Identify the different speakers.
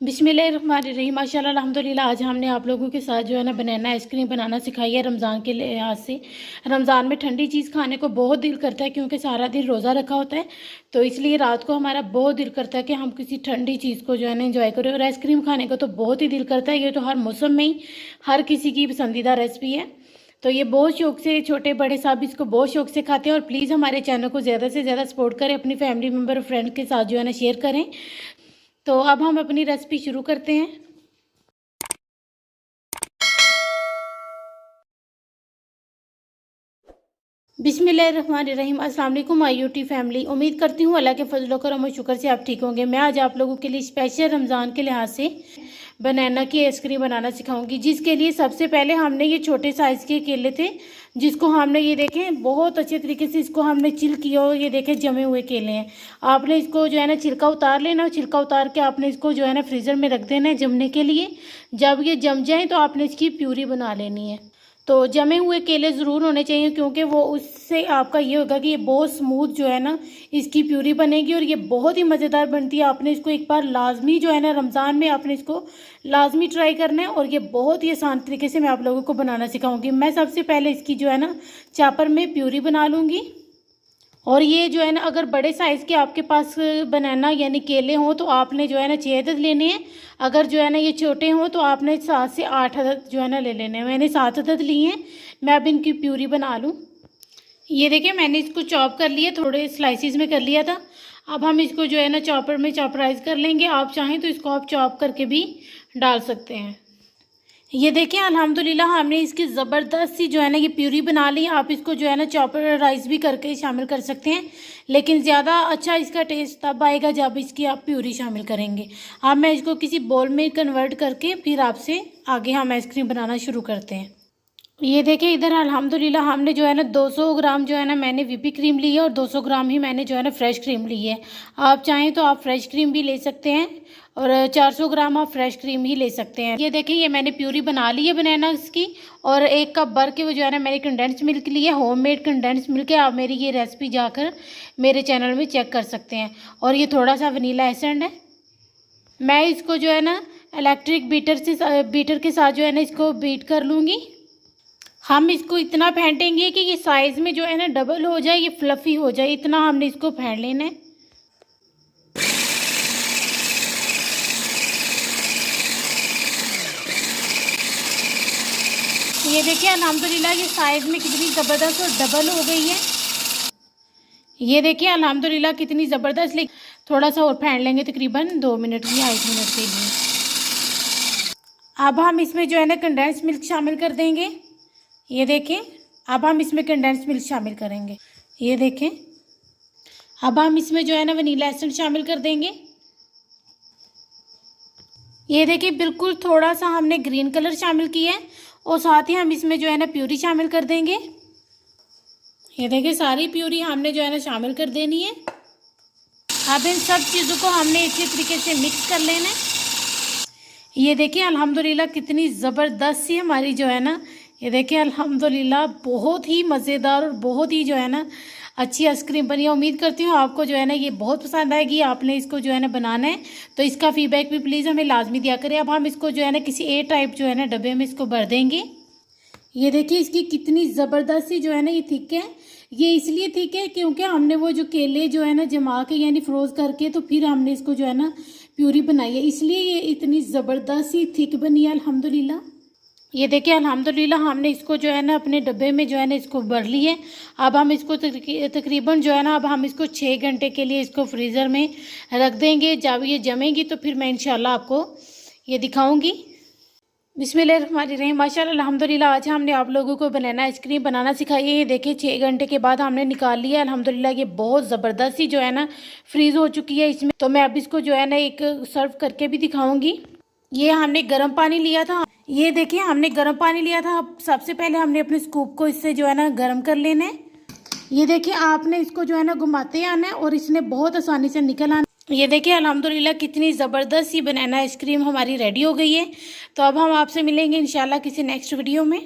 Speaker 1: बिस्मिल्लाहिर्रहमानिर्रहीम। माशाल्लाह अल्हम्दुलिल्लाह। आज हमने आप लोगों के साथ जो है ना बनाना आइसक्रीम बनाना सिखाई है रमज़ान के लिहाज से। रमज़ान में ठंडी चीज़ खाने को बहुत दिल करता है क्योंकि सारा दिन रोज़ा रखा होता है, तो इसलिए रात को हमारा बहुत दिल करता है कि हम किसी ठंडी चीज़ को जो है ना एंजॉय करें। और आइसक्रीम खाने को तो बहुत ही दिल करता है, ये तो हर मौसम में ही हर किसी की पसंदीदा रेसिपी है। तो ये बहुत शौक से, छोटे बड़े सब इसको बहुत शौक से खाते हैं। और प्लीज़ हमारे चैनल को ज़्यादा से ज़्यादा सपोर्ट करें, अपनी फैमिली मेम्बर और फ्रेंड के साथ जो है ना शेयर करें। तो अब हम अपनी रेसिपी शुरू करते हैं। बिस्मिल्लाहिर्रहमानिर्रहीम। अस्सलाम वालेकुम माय यूट्यूब फैमिली। उम्मीद करती हूँ अल्लाह के फजल करम और शुक्र से आप ठीक होंगे। मैं आज आप लोगों के लिए स्पेशल रमज़ान के लिहाज से बनाना की आइसक्रीम बनाना सिखाऊंगी, जिसके लिए सबसे पहले हमने ये छोटे साइज़ के केले थे, जिसको हमने ये देखें बहुत अच्छे तरीके से इसको हमने चिल किया और ये देखें जमे हुए केले हैं। आपने इसको जो है ना छिलका उतार लेना और छिलका उतार के आपने इसको जो है ना फ्रीज़र में रख देना है जमने के लिए। जब ये जम जाए तो आपने इसकी प्यूरी बना लेनी है। तो जमे हुए केले ज़रूर होने चाहिए क्योंकि वो उससे आपका ये होगा कि ये बहुत स्मूथ जो है ना इसकी प्यूरी बनेगी और ये बहुत ही मज़ेदार बनती है। आपने इसको एक बार लाजमी जो है ना रमज़ान में आपने इसको लाजमी ट्राई करना है और ये बहुत ही आसान तरीके से मैं आप लोगों को बनाना सिखाऊंगी। मैं सबसे पहले इसकी जो है ना चापर में प्यूरी बना लूँगी। और ये जो है ना अगर बड़े साइज़ के आपके पास बनाना यानी केले हों तो आपने जो है ना 6 अदद लेने हैं। अगर जो है ना ये छोटे हों तो आपने 7 से 8 अदद जो है ना ले लेने हैं। मैंने 7 अदद लिए हैं। मैं अब इनकी प्यूरी बना लूँ। ये देखिए मैंने इसको चॉप कर लिया, थोड़े स्लाइसिस में कर लिया था। अब हम इसको जो है ना चॉपर में चॉपराइज कर लेंगे। आप चाहें तो इसको आप चॉप करके भी डाल सकते हैं। ये देखिए अल्हम्दुलिल्लाह हमने इसकी ज़बरदस्त सी जो है ना ये प्यूरी बना ली। आप इसको जो है ना चॉपर राइस भी करके शामिल कर सकते हैं, लेकिन ज़्यादा अच्छा इसका टेस्ट तब आएगा जब इसकी आप प्यूरी शामिल करेंगे। अब मैं इसको किसी बोल में कन्वर्ट करके फिर आपसे आगे हम आइसक्रीम बनाना शुरू करते हैं। ये देखिए इधर अल्हम्दुलिल्लाह हमने जो है ना 200 ग्राम जो है ना मैंने व्हिप क्रीम ली है और 200 ग्राम ही मैंने जो है ना फ्रेश क्रीम ली है। आप चाहें तो आप फ्रेश क्रीम भी ले सकते हैं और 400 ग्राम आप फ्रेश क्रीम ही ले सकते हैं। ये देखिए ये मैंने प्यूरी बना ली है बनानास की। और 1 कप भर के वो जो है ना मैंने कंडेंस मिल्क ली है, होममेड कंडेंस मिल्क है। आप मेरी ये रेसिपी जाकर मेरे चैनल में चेक कर सकते हैं। और ये थोड़ा सा वनीला एसेंस है। मैं इसको जो है ना इलेक्ट्रिक बीटर के साथ जो है ना इसको बीट कर लूँगी। हम इसको इतना फेंटेंगे कि ये साइज़ में जो है ना डबल हो जाए, ये फ्लफ़ी हो जाए, इतना हमने इसको फेंट लेना है। ये देखिए अल्हम्दुलिल्लाह ये साइज़ में कितनी ज़बरदस्त और डबल हो गई है। ये देखिए अल्हम्दुलिल्लाह कितनी ज़बरदस्त। लेकिन थोड़ा सा और फेंट लेंगे, तकरीबन 2 मिनट या 1 मिनट के लिए। अब हम इसमें जो है ना कंडेंस मिल्क शामिल कर देंगे। ये देखें अब हम इसमें कंडेंस मिल्क शामिल करेंगे। ये देखें अब हम इसमें जो है ना वनीला एसेंस शामिल कर देंगे। ये देखिए बिल्कुल थोड़ा सा हमने ग्रीन कलर शामिल किया है और साथ ही हम इसमें जो है ना प्यूरी शामिल कर देंगे। ये देखिए सारी प्यूरी हमने जो है ना शामिल कर देनी है। अब इन सब चीज़ों को हमने अच्छे तरीके से मिक्स कर लेना है। ये देखिए अल्हम्दुलिल्लाह कितनी ज़बरदस्त सी हमारी जो है ना ये देखिए अल्हम्दुलिल्लाह बहुत ही मज़ेदार और बहुत ही जो है ना अच्छी आइसक्रीम बनी है। उम्मीद करती हूँ आपको जो है ना ये बहुत पसंद आएगी। आपने इसको जो है ना बनाना है तो इसका फीडबैक भी प्लीज़ हमें लाजमी दिया करें। अब हम इसको जो है ना किसी ए टाइप जो है ना डब्बे में इसको भर देंगे। ये देखिए इसकी कितनी ज़बरदस्त सी जो है ना ये थिक है। ये इसलिए थिक है क्योंकि हमने वो जो केले जो है ना जमा के यानी फ्रोज़ करके तो फिर हमने इसको जो है ना प्यूरी बनाई है, इसलिए ये इतनी ज़बरदस्त सी थिक बनी है अल्हम्दुलिल्लाह। ये देखिए अल्हम्दुलिल्लाह हमने इसको जो है ना अपने डब्बे में जो है ना इसको भर ली है। अब हम इसको तकरीबन जो है ना अब हम इसको 6 घंटे के लिए इसको फ्रीज़र में रख देंगे। जब ये जमेगी तो फिर मैं इंशाल्लाह आपको ये दिखाऊंगी। बिस्मिल्लाहिर्रहमानिर्रहीम। माशाल्लाह अल्हम्दुलिल्लाह आज हमने आप लोगों को बनाना आइसक्रीम बनाना सिखाई है। ये देखिए 6 घंटे के बाद हमने निकाल लिया अल्हम्दुलिल्लाह। ये बहुत ज़बरदस्त सी जो है ना फ्रीज़ हो चुकी है इसमें। तो मैं अब इसको जो है ना एक सर्व करके भी दिखाऊँगी। ये हमने गर्म पानी लिया था। ये देखिए हमने गर्म पानी लिया था। अब सबसे पहले हमने अपने स्कूप को इससे जो है ना गर्म कर लेना है। ये देखिए आपने इसको जो है ना घुमाते आना है और इसने बहुत आसानी से निकल आना। ये देखिए अल्हम्दुलिल्लाह कितनी ज़बरदस्त सी बनाना आइसक्रीम हमारी रेडी हो गई है। तो अब हम आपसे मिलेंगे इंशाल्लाह किसी नेक्स्ट वीडियो में।